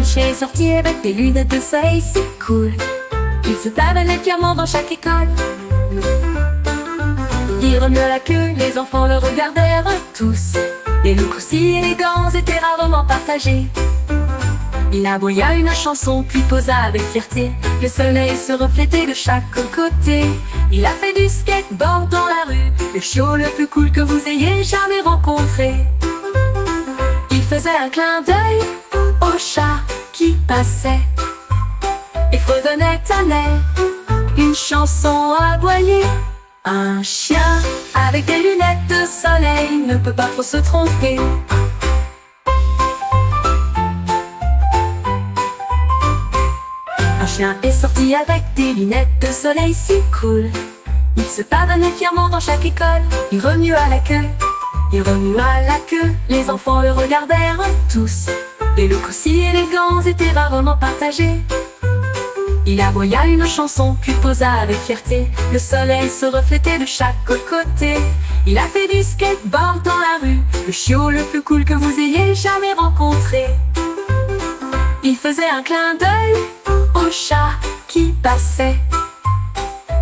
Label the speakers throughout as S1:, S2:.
S1: Un chien est sorti avec des lunettes de soleil si cool. Il se baladait fièrement dans chaque école. Il remuait la queue, les enfants le regardèrent tous. Les looks aussi élégants étaient rarement partagés. Il aboya une chanson puis posa avec fierté. Le soleil se reflétait de chaque côté. Il a fait du skateboard dans la rue, le chiot le plus cool que vous ayez jamais rencontré. Il faisait un clin d'œil au chat qui passait et fredonnait un air, une chanson aboyée. Un chien avec des lunettes de soleil ne peut pas trop se tromper. Un chien est sorti avec des lunettes de soleil si cool. Il se pavonnait fièrement dans chaque école. Il remua la queue, il remua la queue. Les enfants le regardèrent tous. Les looks aussi élégants étaient rarement partagés. Il aboya une chanson puis posa avec fierté. Le soleil se reflétait de chaque côté. Il a fait du skateboard dans la rue, le chiot le plus cool que vous ayez jamais rencontré. Il faisait un clin d'œil au chat qui passait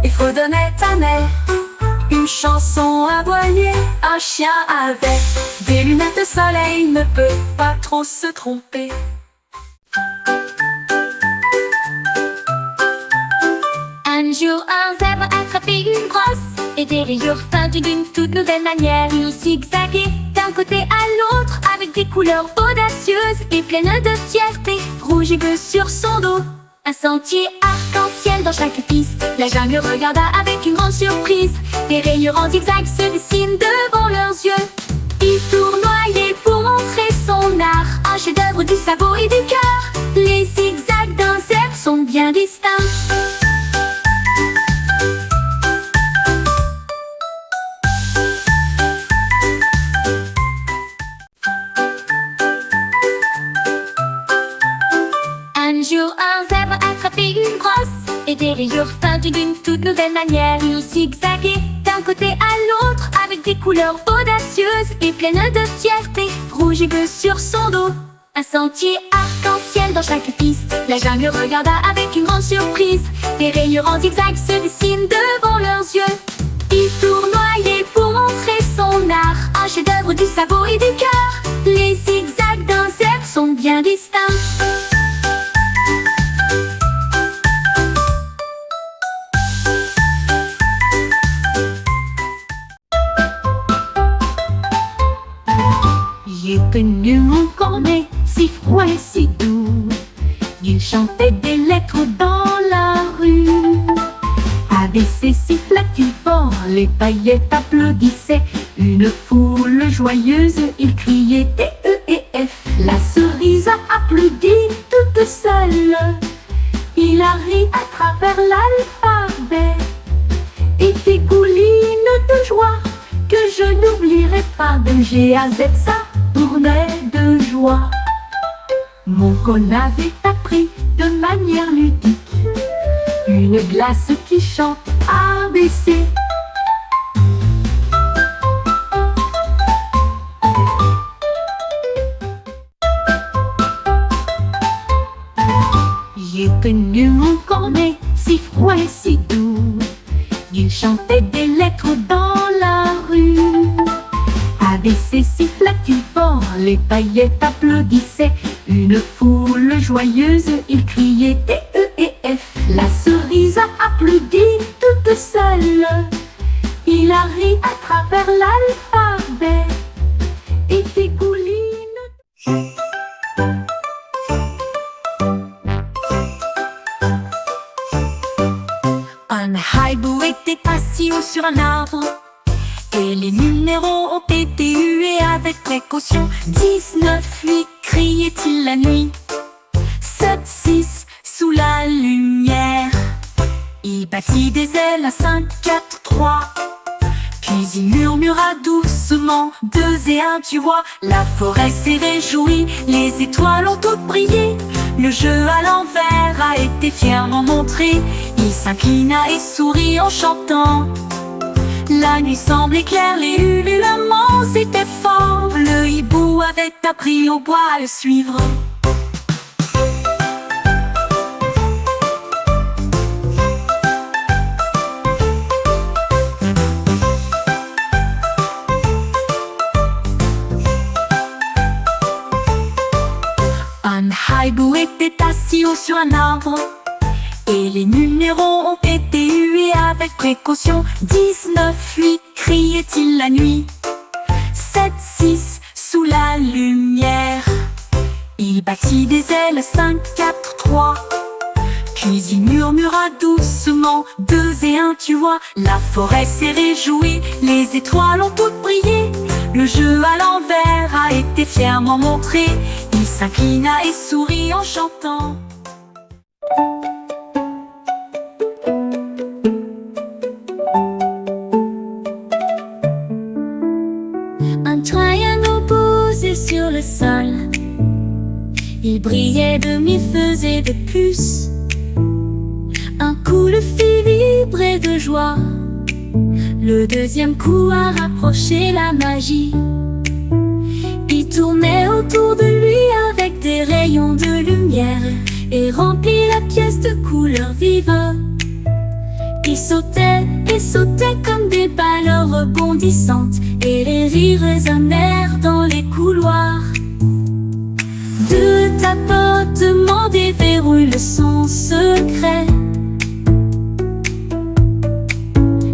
S1: et fredonnait un air, une chanson aboyée. Un chien avec des lunettes de soleil ne peut pas trop se tromper. Un jour, un zèbre attrapait une brosse et des rayures peintues d'une toute nouvelle manière. Il zigzaguait d'un côté à l'autre avec des couleurs audacieuses et pleines de fierté. Rouge et bleu sur son dos, un sentier arc-en-ciel dans chaque piste. La jungle regarda avec une grande surprise. Des rayures en zigzag se dessinent devant leurs yeux. Il tournoyait pour montrer son art, un chef-d'œuvre du sabot et du cœur. Les zigzags d'un zèbre sont bien distincts. Un jour, un zèbre attrapait une brosse et des rayures peintues d'une toute nouvelle manière. Il zigzaguait d'un côté à l'autre avec des couleurs audacieuses et pleines de fierté. Rouge et bleu sur son dos, un sentier arc-en-ciel dans chaque piste. La jungle regarda avec une grande surprise. Des rayures en zigzag se dessinent devant leurs yeux. Il tournoyait pour montrer son art, un chef-d'œuvre du sabot et du cœur. Les zigzags d'un zèbre sont bien distincts.
S2: J'ai connu mon cornet, si froid et si doux. Il chantait des lettres dans la rue. ABC siffla-t-il fort, les paillettes applaudissaient. Une foule joyeuse, il criait D, E et F. La cerise a applaudi toute seule. Il a ri à travers l'alphabet et dégouline de joie que je n'oublierai pas. De G à Z, ça tournait de joie. Mon con avait appris de manière ludique une glace qui chante ABC. J'ai connu mon cornet, si froid et si doux. Il chantait des lettres dans la rue. ABC siffla-t-il fort, les paillettes applaudissaient. Une foule joyeuse, il criait D, E et F. La cerise a applaudi toute seule. Il a ri à travers l'alphabet et dégouline.
S1: Un hibou était assis haut sur un arbre et les numéros ont été hués avec précaution. 19, 8, criait-il la nuit. 7, 6, sous la lumière. Il battit des ailes à 5, 4, 3. Puis il murmura doucement 2 et 1, tu vois. La forêt s'est réjouie, les étoiles ont toutes brillé. Le jeu à l'envers a été fièrement montré. Il s'inclina et sourit en chantant. La nuit semblait claire, les ululements étaient forts. Le hibou avait appris au bois à le suivre. hibou était assis haut sur un arbre, et les numéros ont été hués avec précaution. 19, 8, criait-il la nuit. 7, 6, sous la lumière. Il battit des ailes. 5, 4, 3. Puis il murmura doucement: 2 et 1, tu vois. La forêt s'est réjouie, les étoiles ont toutes brillé. Le jeu à l'envers a été fièrement montré. Il s'inclina et sourit en chantant. Un triangle posé sur le sol, il brillait de mille feux et de puces. Un coup le fit vibrer de joie, le deuxième coup a rapproché la magie. Il tournait autour de lui avec des rayons de lumière et remplit la pièce de couleurs vives. Il sautait et sautait comme des balles rebondissantes, et les rires résonnèrent dans les couloirs. De tapotements déverrouille son secret.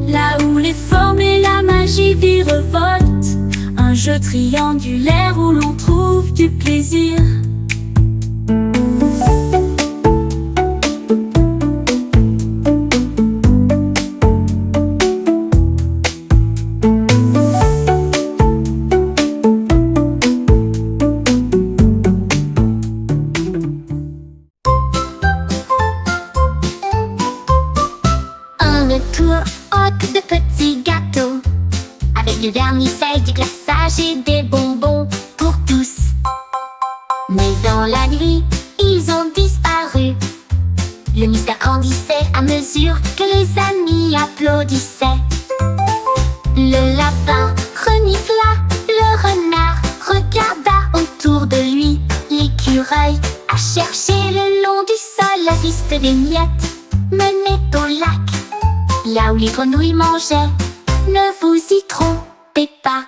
S1: Là où les formes et la magie virevoltent, un jeu triangulaire où l'on trouve du plaisir.
S2: Tour haute de petits gâteaux, avec du vermicelle, du glaçage et des bonbons pour tous. Mais dans la nuit, ils ont disparu. Le mystère grandissait à mesure que les amis applaudissaient. Le lapin renifla, le renard regarda autour de lui. L'écureuil a cherché le long du sol la liste des miettes menait au lac, là où les grenouilles mangeaient. Ne vous y trompez pas.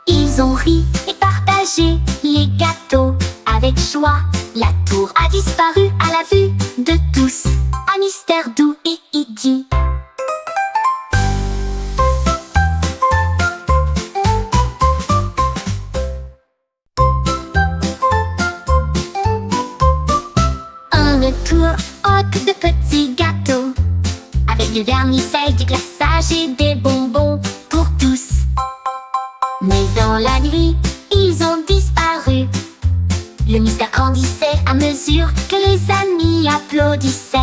S2: Ils ont ri et partagé les gâteaux avec joie. La tour a disparu à la vue de tous. Un mystère doux et idiot. Un tour haute de petits gâteaux, avec du vermicelle, du glaçage et des bonbons pour tous. Mais dans la nuit, ils ont disparu. Le mystère grandissait à mesure que les amis applaudissaient.